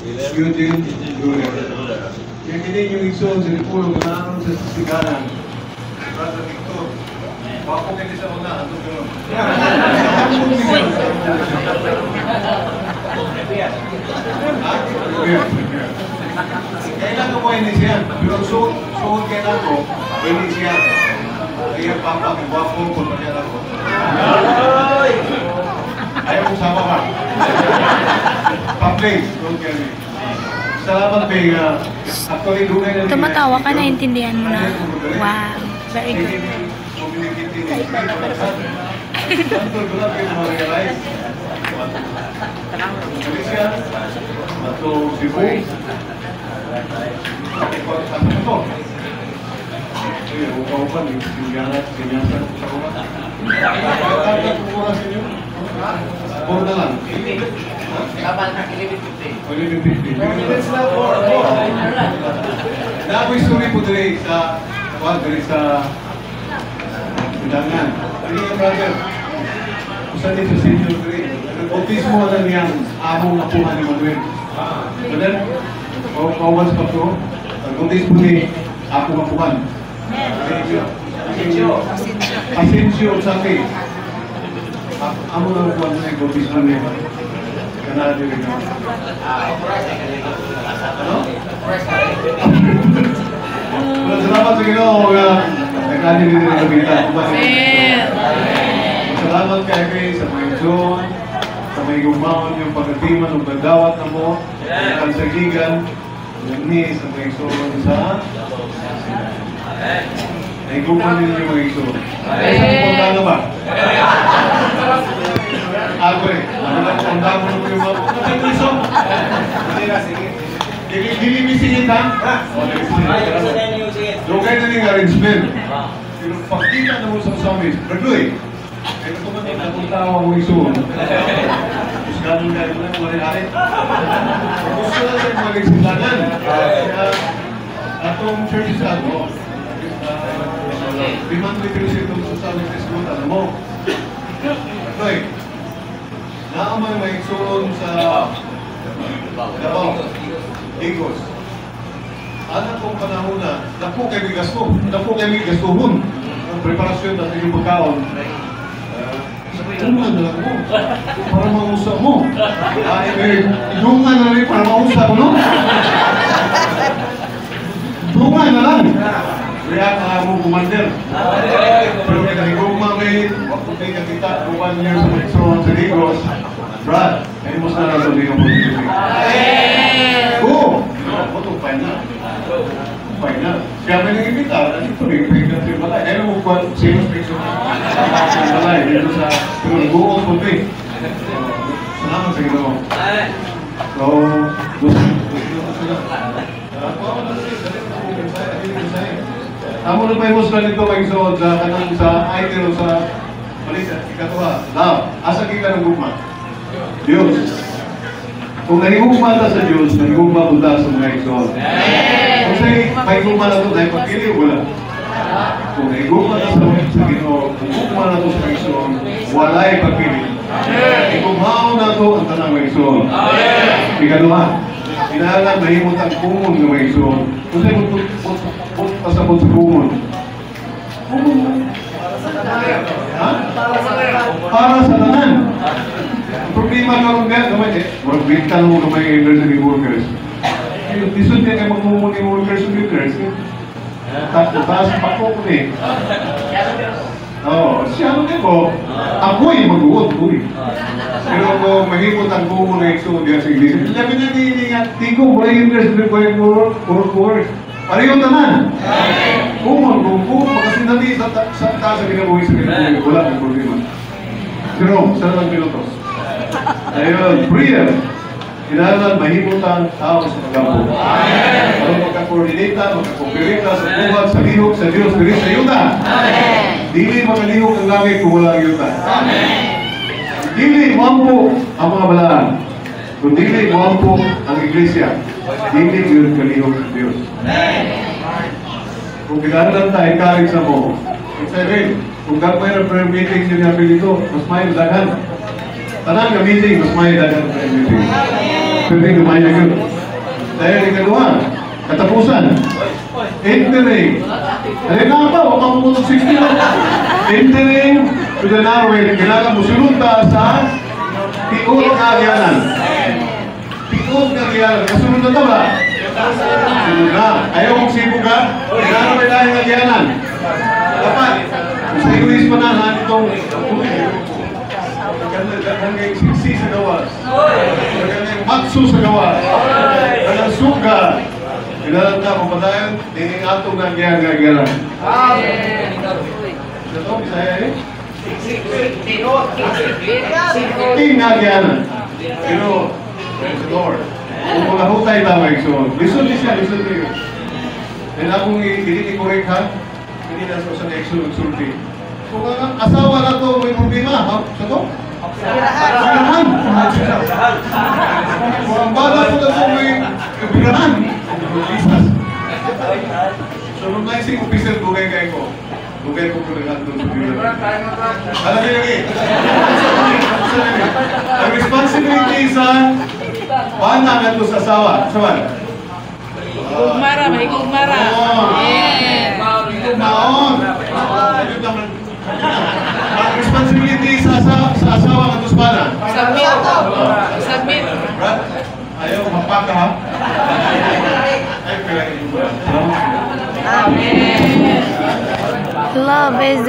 Eugene Jr. Kaya kini yung igsoon sa Lipulo, ganaron sa Siganan. Brother Victor, wako kayo sa una, ato yun. Kailan ko inisiyan, pero suot kaya na ko, inisiyan. Kaya papa, wako ko pa kaya ako. Ayaw mo sama ka. Pa-place, don't get me. Salamat kay actually dunay na tumatawa ka, naintindihan mo na. Wow, very good. Puro na lang. Kapan ka kilibit 50? Kilibit 50. Minutes na po. Napoy story po dali sa Sidangan. Ano yung brother? Usa din sa senior 3. Nag-autismo na niyang among apuhan ni Manuel. Brother, kawas pa po. Nag-autismo ni akong apuhan. Asensio sa akin. Amo na po ang nag-autismo niya. Kanala din rin. Ano? Salamat sa Ginoo nga nagkani din ang kabita. Salamat kay sa mga John, sa mga gumawon yung pagkatiman ng pagdawat na mo, ang kansagigan, ni sa mga John sa naiguman din yung mga John. Sa punta na ba? Abre, punta mo na yung mga John. Dili misingin ha? Lugay na yung arrangement. Pero pagkita na mo sa samis, Berdoy, kaya ito man yung napuntawa mo isuon. Tapos ganun na yung mga rin-arit. Gusto na sa mga nagsilanan. Kaya atong churches ato, limang literacy itong sa samis na school, alam mo. Berdoy, naamang may isuon sa Davao. Igos. Anak kong panahon na, naku kay may gasto. Naku kay may gastuhon. Ang preparasyon natin yung pagkaon. Tungan na lang mo. Para mausap mo. Tungan na rin para mausap mo, no? Tungan na lang. Kaya ka mo kumander. Pero kaya nagigumang may wakutay ka kita 1 year sa Metron sa Igos. Brad, kayo mo sana sa mga politik. Oo! Ito, fine na. Fine na. Kaya may nag-imita, ito rin, may country balay. Ayaw mo ba, sino station balay dito sa buong puti. Salamat sa Ginoo. So, gusto sila. Amo na pa yung musla nito may suod sa kanang sa idol sa Malaysia. Ikatuwa, now, asa kita ng gugma? Diyos. Kung nahigugma ta sa Diyos, nahigugma po ta sa mga igsoon. Kung may gugma na ito, dahil pagkili o wala. Kung nahigugma ta sa Ginoo, kung gugma na ito sa mga igsoon, walay pagkili. Igugmao na ito ang tanang mga igsoon. Ikaduha, kinahanglan mahimot ang kumon ng mga igsoon. Kung sa'yo pasabot sa kumon. Kumon mo. Para sa tanan. Problema ka mga gamay eh. Magbintan mo kamay emergency workers. Isod niya kayo magmumuni workers and leaders. Tapos pakok ni. Oo, siya ano ko. Ako'y mag-uot ko eh. Pero kung mahimot ang bumo na ito diyan sa iglesia, sabi na niningat, tingko, wala yung leaders, wala yung work. Pareho naman. Kumon, pagkasinali sa taas sa ginabuhi sa ginabuhi, wala ang problema. Pero, saan lang pilotos? Ayun, prayer. Kailangan mahimot ang tao sa pagkapo. Para magka-coordinata, magka-cooperaita sa buhat, sa lihok, sa Diyos, dili sa yuta. Dili makalihok ang langit kung wala ang yuta. Dili mampo ang mga balaan. Kung dili mampo ang iglesia, dili yun kalihok ng Diyos. Kung kailangan tayo karig sa mo, kung gagawin ang prayer meeting siya dito, mas may daghan. Tanang ka meeting, mas may dagang prayer meeting. Pwede kumain na yun. Dahil ikaduha, katapusan. Entering. Dahil nga pa, huwag mapupunod 60 lang. Entering to the narrow way. Kailangan musulod ta sa tiod nga agyanan. Tiod nga agyanan. Kasunod na ba? Sunod na. Ayaw mong sipog ka? Kailangan may dahil agyanan. Dapat. Sa English pa na, itong hanggang siksi sa gawas. Hanggang matsu sa gawas. Hanggang suga. Kailangan na pupatayan, dining atong nagyan-nagyan. Ito, Bisaya eh? Ting nagyan. Pero, praise the Lord. Kung mga hutay lamang, so, listen niya, listen to you. And akong i-correct ha, hindi na sa nag-sulti. Kung ang asawa na to may problema, ha? Sa to? Birahan! Kung ang bala po na to may birahan, Jesus. So, nung naising officer, bugay kayo ko. Bugay ko birahan doon sa birahan. Alam niyo lagi. Ang responsibility sa bana nga to sa asawa. Saban? Gugmara, may gugmara. Yes. Maon. Ang responsibility sa asawa nga to sa bana. Submit. Submit. Brad, ayaw mapaka ha? Ay, kailangan yung Love is